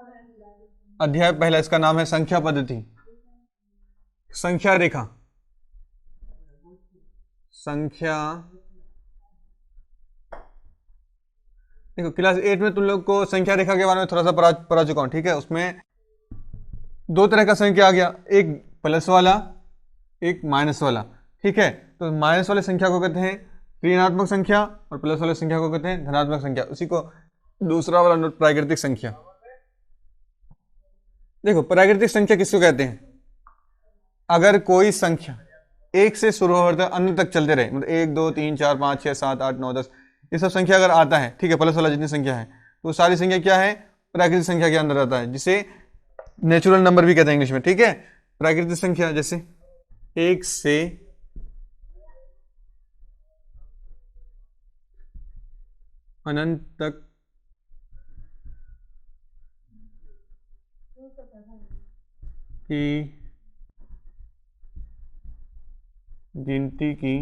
अध्याय पहला, इसका नाम है संख्या पद्धति, संख्या रेखा, संख्या। देखो क्लास 8 में तुम लोग को संख्या रेखा के बारे में थोड़ा सा पढ़ा चुका हूं, ठीक है। उसमें दो तरह का संख्या आ गया, एक प्लस वाला, एक माइनस वाला, ठीक है। तो माइनस वाले संख्या को कहते हैं ऋणात्मक संख्या और प्लस वाले संख्या को कहते हैं धनात्मक संख्या। उसी को दूसरा वाला नोट प्राकृतिक संख्या। देखो प्राकृतिक संख्या किसको कहते हैं? अगर कोई संख्या एक से शुरू होकर अंत तक चलते रहे, मतलब 1 2 3 4 5 6 7 8 9 10, ये सब संख्या अगर आता है, ठीक है, प्लस वाला जितनी संख्या है, तो सारी संख्या क्या है? प्राकृतिक संख्या के अंदर आता है, जिसे नेचुरल नंबर भी कहते हैं इंग्लिश में, ठीक है। प्राकृतिक संख्या जैसे 1 से अनंत तक की गिनती की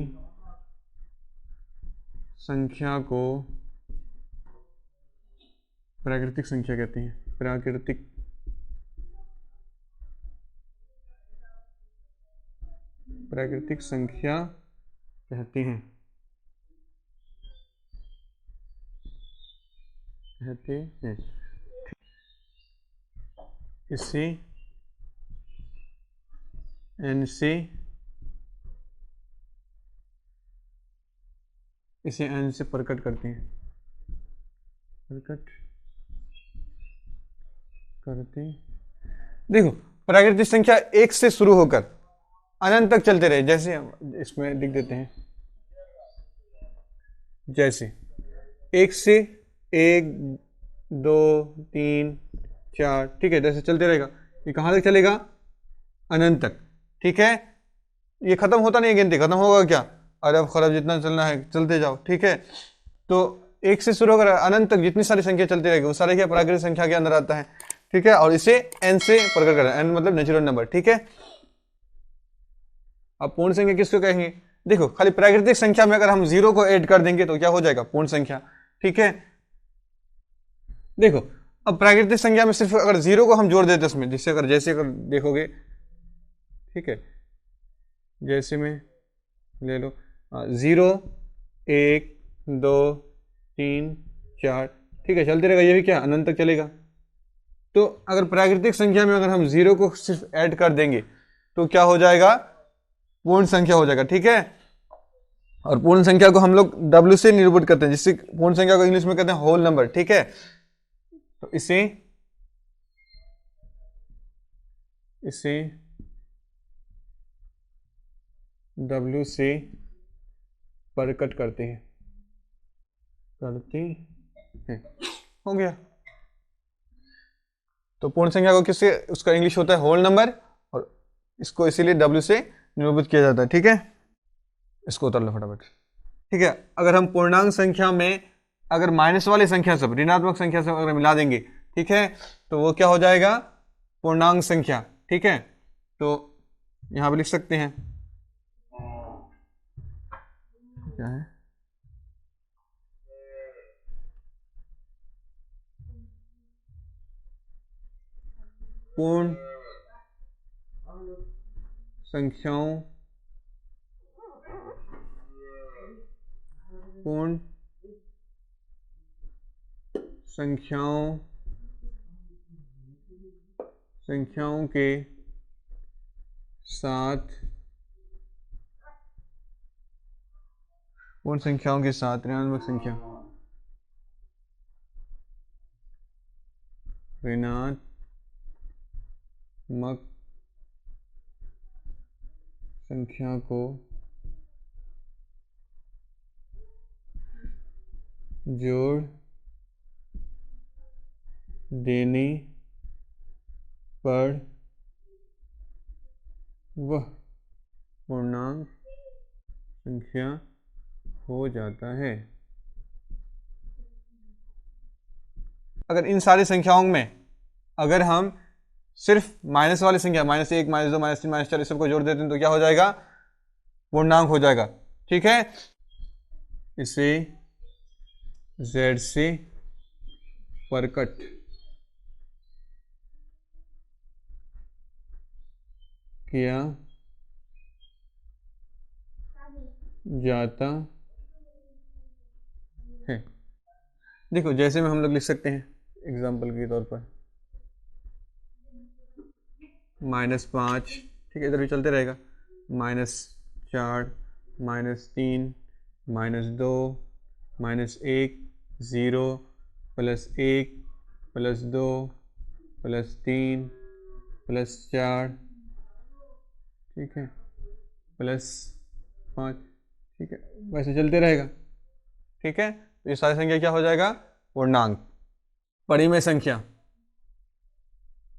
संख्या को प्राकृतिक संख्या कहते हैं। प्राकृतिक संख्या कहते हैं, इसे n से प्रकट करते हैं, देखो प्राकृतिक संख्या एक से शुरू होकर अनंत तक चलते रहे, जैसे हम इसमें लिख देते हैं, जैसे 1 से 1 2 3 4, ठीक है, जैसे चलते रहेगा। ये कहाँ तक चलेगा? अनंत तक, ठीक है। ये खत्म होता नहीं है, गिनती खत्म होगा क्या? अरब खरब जितना चलना है चलते जाओ, ठीक है। तो 1 से शुरू होकर अनंत तक जितनी सारी संख्या चलती रहेगी वो सारी क्या प्राकृतिक संख्या के अंदर आता है, ठीक है। और इसे n से प्रकट करना है, n मतलब नेचुरल नंबर, ठीक है। अब पूर्ण संख्या किसको कहेंगे? देखो खाली प्राकृतिक संख्या में अगर हम 0 को ऐड कर देंगे तो क्या हो जाएगा? पूर्ण संख्या, ठीक है। देखो अब प्राकृतिक संख्या में सिर्फ अगर 0 को हम जोड़ देते उसमें, जैसे अगर देखोगे, ठीक है, जैसे में ले लो 0 1 2 3 4, ठीक है, चलते रहेगा, ये भी क्या अनंत तक चलेगा। तो अगर प्राकृतिक संख्या में अगर हम 0 को सिर्फ ऐड कर देंगे तो क्या हो जाएगा? पूर्ण संख्या हो जाएगा, ठीक है। और पूर्ण संख्या को हम लोग W से निरूपित करते हैं, जिससे पूर्ण संख्या को इंग्लिश में कहते हैं होल नंबर, ठीक है। तो इसे W से प्रकट करते हैं, हो गया। तो पूर्ण संख्या को किससे, उसका इंग्लिश होता है होल नंबर, और इसको इसीलिए W से निरूपित किया जाता है, ठीक है। इसको उतार लो फटाफट, ठीक है। अगर हम पूर्णांक संख्या में अगर माइनस वाली संख्या सब ऋणात्मक संख्या से अगर मिला देंगे, ठीक है, तो वो क्या हो जाएगा? पूर्णांक संख्या, ठीक है। तो यहां पे लिख सकते हैं, क्या है? पूर्ण संख्याओं के साथ पूर्ण संख्याओं के साथ ऋणात्मक संख्या, ऋणात्मक संख्या को जोड़ देने पर वह पूर्णांक संख्या हो जाता है। अगर इन सारी संख्याओं में अगर हम सिर्फ माइनस वाली संख्या -1 -2 -3 -4 इस सबको जोड़ देते हैं तो क्या हो जाएगा? पूर्णांक हो जाएगा, ठीक है। इसे Z से प्रकट किया जाता है। देखो जैसे में हम लोग लिख सकते हैं एग्जाम्पल के तौर पर -5, ठीक है, इधर भी चलते रहेगा, -4, -3, -2, -1, 0, +1, +2, +3, +4, ठीक है, +5, ठीक है, वैसे चलते रहेगा। ठीक है, तो ये सारी संख्या क्या हो जाएगा? पूर्णांक। परिमेय संख्या,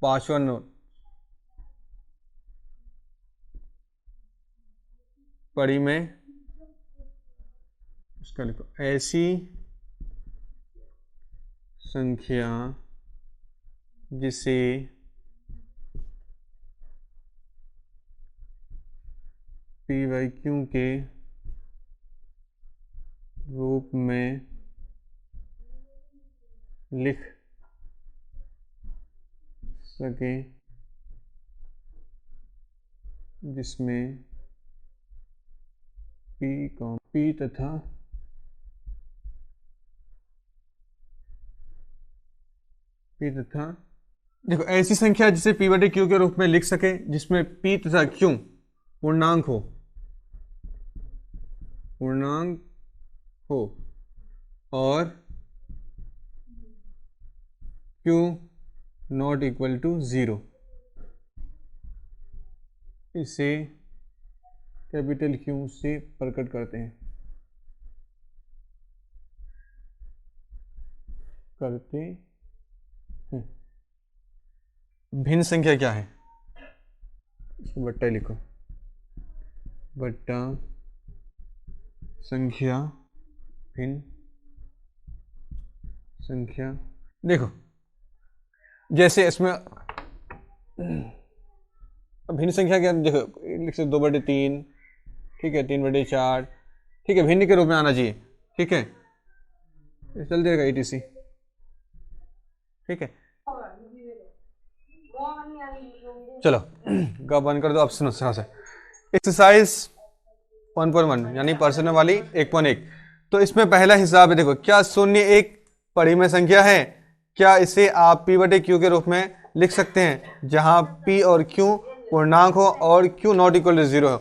पांचवा नोट, परिमेय, उसका लिखो, ऐसी संख्या जिसे p/q के रूप में लिख सके, जिसमें p तथा देखो ऐसी संख्या जिसे p/q के रूप में लिख सके जिसमें p तथा q पूर्णांक हो और q नॉट इक्वल टू 0, इसे कैपिटल Q से प्रकट करते हैं। भिन्न संख्या क्या है? इसको बट्टा लिखो, बट्टा संख्या, भिन्न संख्या। देखो जैसे इसमें भिन्न संख्या क्या, देखो लिख सकते 2/3, ठीक है, 3/4, ठीक है, भिन्न के रूप में आना चाहिए। ठीक है, चल देगा ETC, ठीक है। चलो गा बंद कर दो। अब सुनो से एक्सरसाइज 1.1 यानी प्रश्न वाली 1.1। तो इसमें पहला हिसाब है, देखो क्या शून्य एक परिमेय संख्या है? क्या इसे आप p/q के रूप में लिख सकते हैं जहां p और q पूर्णांक हो और q नॉट इक्वल टू 0 हो?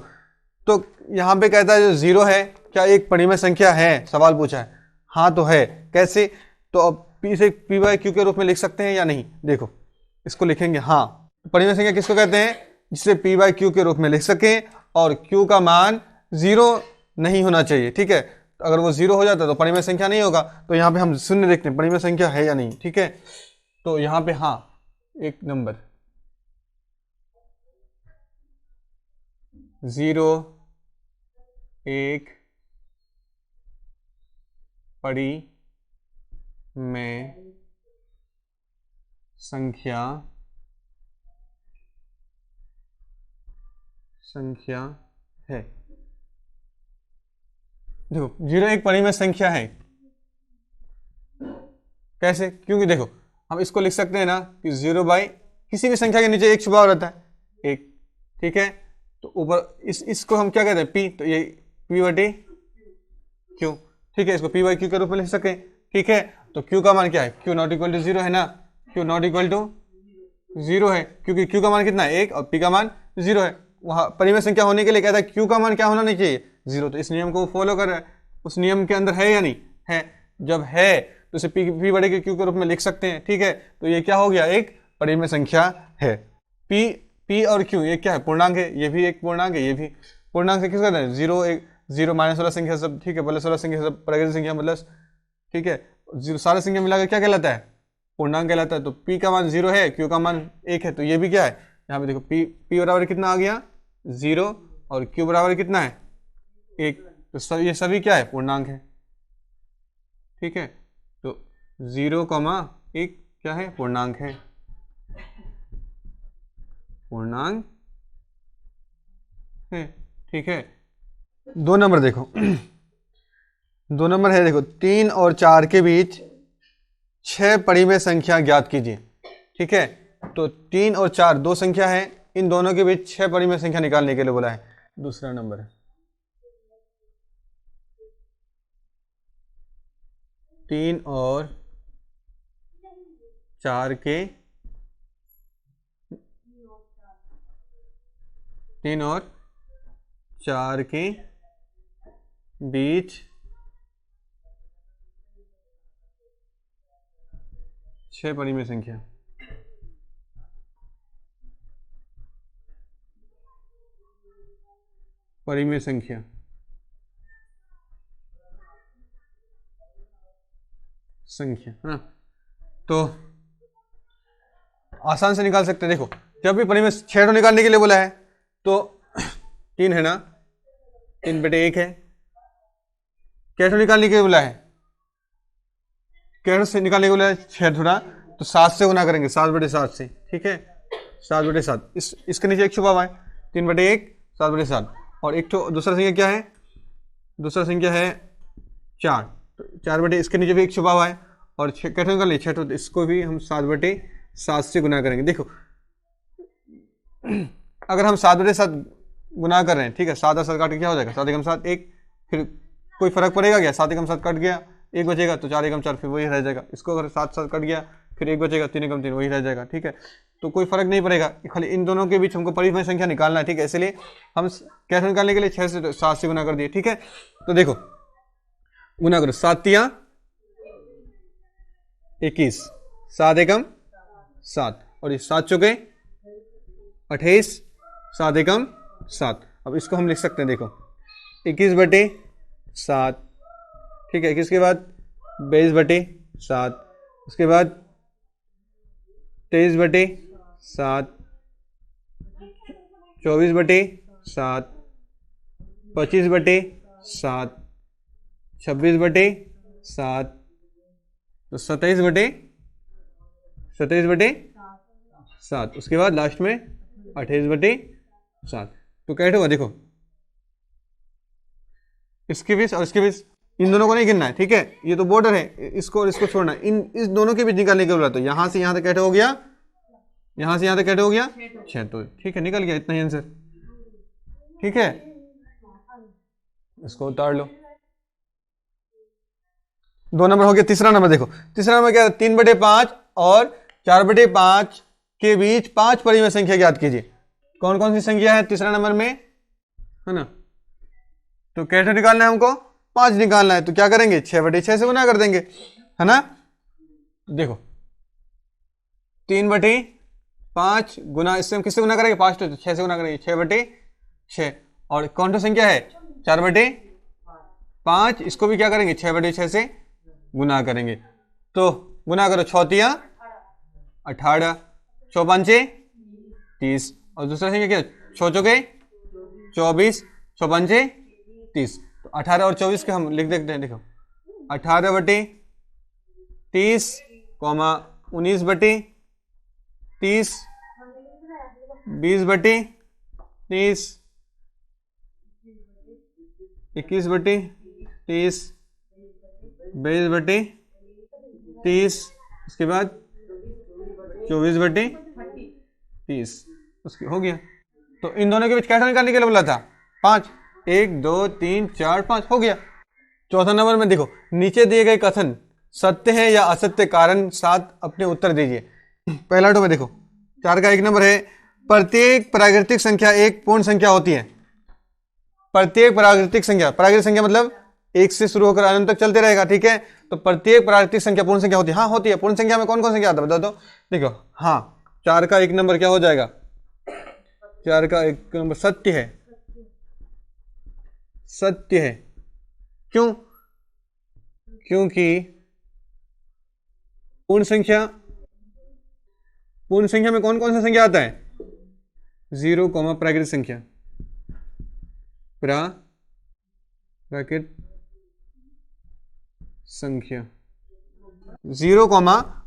तो यहाँ पे कहता है जो 0 है क्या एक परिमेय संख्या है, सवाल पूछा है। हाँ तो है, कैसे? तो अब p से p/q के रूप में लिख सकते हैं या नहीं? देखो इसको लिखेंगे, हाँ परिमेय संख्या किसको कहते हैं? जिसे p/q के रूप में लिख सकें और q का मान 0 नहीं होना चाहिए। ठीक है, तो अगर वो 0 हो जाता तो परिमेय संख्या नहीं होगा। तो यहाँ पे हम शून्य देखते हैं परिमेय संख्या है या नहीं। ठीक है, तो यहाँ पे हाँ एक नंबर 0 एक परिमेय संख्या है। देखो 0 एक परिमेय संख्या है, कैसे? क्योंकि देखो हम इसको लिख सकते हैं ना कि 0 बाई किसी भी संख्या के नीचे एक छुपा रहता है, एक। ठीक है, तो ऊपर इसको हम क्या कहते हैं? p, तो ये p/q। ठीक है, इसको p/q के रूप में लिख सकें। ठीक है, तो q का मान क्या है? q नॉट इक्वल टू 0 है ना, q नॉट इक्वल टू 0 है क्योंकि q का मान कितना है? 1 और p का मान 0 है। वहां परिमेय संख्या होने के लिए कहता है q का मान क्या होना नहीं चाहिए? 0। तो इस नियम को फॉलो कर रहा है, उस नियम के अंदर है या नहीं है? जब है तो इसे p/q के रूप में लिख सकते हैं। ठीक है, तो ये क्या हो गया? एक परिमेय संख्या है। p और q ये क्या है? पूर्णांक है, ये भी एक पूर्णांक है, ये भी पूर्णांक है। किस कहते हैं? 0 1 0 -16 संख्या सब, ठीक है, +16 संख्या सब प्राकृतिक संख्या मतलब, ठीक है, 0 सारे संख्या मिलाकर क्या कहलाता है? पूर्णांक कहलाता है। तो p का मान 0 है, q का मान 1 है, तो ये भी क्या है? यहाँ पे देखो p बराबर कितना आ गया? 0 और q बराबर कितना है? 1। तो ये सभी क्या है? पूर्णांक है। ठीक है, तो 0,1 क्या है? पूर्णांक है, पूर्णांक है। ठीक है, 2 नंबर देखो 2 नंबर है, देखो 3 और 4 के बीच 6 परिमेय संख्या ज्ञात कीजिए। ठीक है, तो 3 और 4 दो संख्या है, इन दोनों के बीच 6 परिमेय संख्या निकालने के लिए बोला है। दूसरा नंबर है 3 और 4 के 3 और 4 के बीच 6 परिमेय संख्या। परिमेय संख्या हाँ, तो आसान से निकाल सकते हैं। देखो जब भी परिमेय 6 निकालने के लिए बोला है तो 3 है ना, 3/1 है। कैसे निकालने के लिए बोला है, कैसे से निकालने के लिए बोला है 6 थोड़ा, तो 7 से गुना करेंगे, 7/7 से, ठीक है, 7/7। इसके नीचे एक छुपा हुआ है, 3/1 7/7। और एक तो दूसरा संख्या क्या है, दूसरा संख्या है 4, तो 4 इसके नीचे भी एक छुपा हुआ है। और कैसे निकाल 6, तो इसको भी हम 7/7 से गुना करेंगे। देखो अगर हम 7/7 गुना कर रहे हैं, ठीक है, 7 और 7 काट के क्या हो जाएगा, 7 एकम 7 1, फिर कोई फर्क पड़ेगा क्या, 7 एकम 7 कट गया, 1 बचेगा, तो 4 एकम 4 फिर वही रह जाएगा। इसको अगर 7 7 कट गया, फिर 1 बचेगा, 3 एकम 3 वही रह जाएगा, ठीक है, तो कोई फर्क नहीं पड़ेगा। खाली इन दोनों के बीच हमको परिमेय संख्या निकालना है, ठीक है, इसलिए हम कैसे निकालने के लिए 6 से 7 से गुना कर दिए, ठीक है। तो देखो गुना करो, 7 तिया 21, 7 एकम 7, और ये 7 चौके 28, 7 एकम 7। अब इसको हम लिख सकते हैं, देखो 21/7, ठीक है, 21 के बाद 22/7, उसके बाद 23/7, 24/7, 25/7, 26/7, तो 27/7, उसके बाद लास्ट में 28/7। तो कैसे होगा, देखो इसके बीच और इसके बीच इन दोनों को नहीं गिनना है, ठीक है, ये तो बॉर्डर है, इसको और इसको छोड़ना है, इस दोनों के बीच निकालने के बोला। तो यहां से यहां तक कैसे हो गया, यहां से यहां तक कैसे हो गया 6, तो ठीक है, निकल गया, इतना ही आंसर, ठीक है। इसको उतार लो, 2 नंबर हो गया। तीसरा नंबर देखो, तीसरा नंबर क्या है, 3/5 और 4/5 के बीच 5 परिमेय संख्या ज्ञात कीजिए। कौन कौन सी संख्या है तीसरा नंबर में, है ना, तो कैसे निकालना है हमको, 5 निकालना है। तो क्या करेंगे, 6/6 से गुना कर देंगे, है ना। देखो 3/5 गुना, इससे हम किससे गुना करेंगे, 5 तो 6 से गुना करेंगे, 6/6। और कौन सा संख्या है 4/5, इसको भी क्या करेंगे 6/6 से गुना करेंगे। तो गुना करो, 6 तिया 18, 6 पंचे 30, और दूसरा संख्या क्या, 6 चौके 24, 6 पंचे 30। तो 18 और 24 के हम लिख देते हैं, देखो 18/30, 19/30, 20/30, 21/30, 22/30, उसके बाद 24/30, उसकी हो गया। तो इन दोनों के बीच कैसे निकालने के लिए बोला था, 5, 1 2 3 4 5 हो गया। चौथा नंबर में देखो, नीचे दिए गए कथन सत्य है या असत्य, कारण 7 अपने उत्तर दीजिए। पहला टो में देखो 4 का 1 नंबर है, प्रत्येक प्राकृतिक संख्या एक पूर्ण संख्या होती है। प्रत्येक प्राकृतिक संख्या, प्राकृतिक संख्या मतलब 1 से शुरू होकर अनंत तक चलते रहेगा, ठीक है। तो प्रत्येक प्राकृतिक संख्या पूर्ण संख्या होती है, हाँ होती है। पूर्ण संख्या में कौन कौन संख्या आता है बता दो। देखो हाँ, 4 का 1 नंबर क्या हो जाएगा, 4 का 1 नंबर सत्य है, सत्य है। क्यों, क्योंकि पूर्ण संख्या, पूर्ण संख्या में कौन कौन सा संख्या आता है, 0, प्राकृतिक संख्या, प्राकृतिक संख्या 0,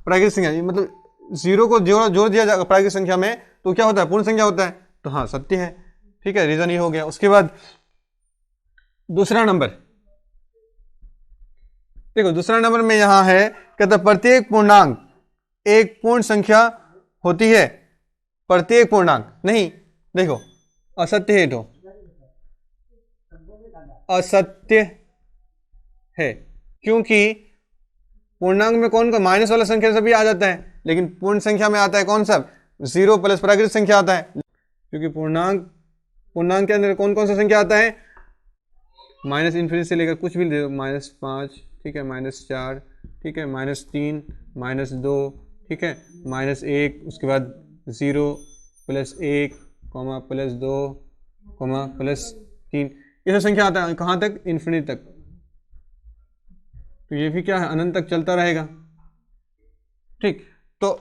प्राकृतिक संख्या, मतलब 0 को जोड़ दिया जाएगा प्राकृतिक संख्या में तो क्या होता है, पूर्ण संख्या होता है। तो हाँ सत्य है, ठीक है, रीजन ये हो गया। उसके बाद दूसरा नंबर देखो, दूसरा नंबर में यहां है कहता प्रत्येक पूर्णांक एक पूर्ण संख्या होती है। प्रत्येक पूर्णांक नहीं, देखो असत्य है, तो असत्य है, क्योंकि पूर्णांक में कौन कौन माइनस वाला संख्या सभी आ जाता है, लेकिन पूर्ण संख्या में आता है कौन सा, 0 प्लस प्राकृतिक संख्या आता है। क्योंकि पूर्णांक के अंदर कौन कौन सा संख्या आता है, माइनस इन्फिनिटी से लेकर कुछ भी दे दो, -5, ठीक है, -4, ठीक है, -3, -2, ठीक है, -1, उसके बाद 0 +1, +2, +3, ये सब संख्या आता है कहाँ तक, इन्फिनिटी तक। तो ये भी क्या है, अनंत तक चलता रहेगा। ठीक, तो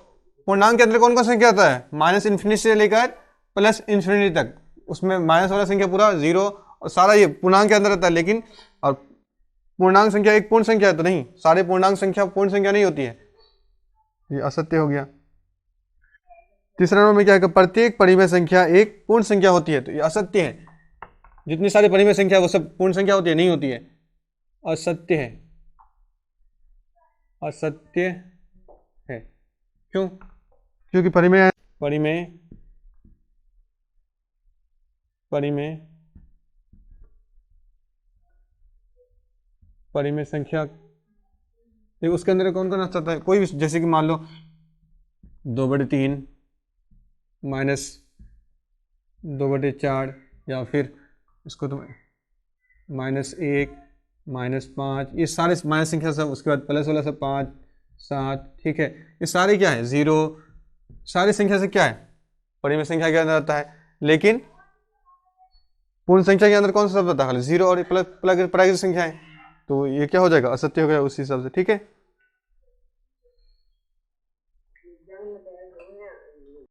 पूर्णांक के अंदर कौन कौन संख्या आता है, -इन्फिनिटी से लेकर +इन्फिनिटी तक, उसमें माइनस वाला संख्या पूरा 0 और सारा ये पूर्णांक के अंदर आता है। लेकिन और पूर्णांक संख्या एक पूर्ण संख्या है तो नहीं, सारे पूर्णांक संख्या पूर्ण संख्या नहीं होती है, ये असत्य हो गया। तीसरा नंबर में क्या है, प्रत्येक परिमेय संख्या एक पूर्ण संख्या होती है, तो ये असत्य है। जितनी सारी परिमेय संख्या वो सब पूर्ण संख्या होती है, नहीं होती है, असत्य है, असत्य है। क्यों, क्योंकि परिमेय परिमेय परिमेय परिमेय संख्या देखो उसके अंदर कौन कौन आ सकता है, कोई भी, जैसे कि मान लो 2/3 -2/4, या फिर इसको तो -1 -5, ये सारे माइनस संख्या सब, उसके बाद प्लस वाला सब 5 7, ठीक है, ये सारे क्या है 0, सारी संख्या से क्या है परिमेय संख्या के अंदर आता है। लेकिन पूर्ण संख्या के अंदर कौन सा शब्द आता है, 0 और प्राकृतिक संख्या है, तो ये क्या हो जाएगा, असत्य हो गया उस हिसाब से। ठीक है।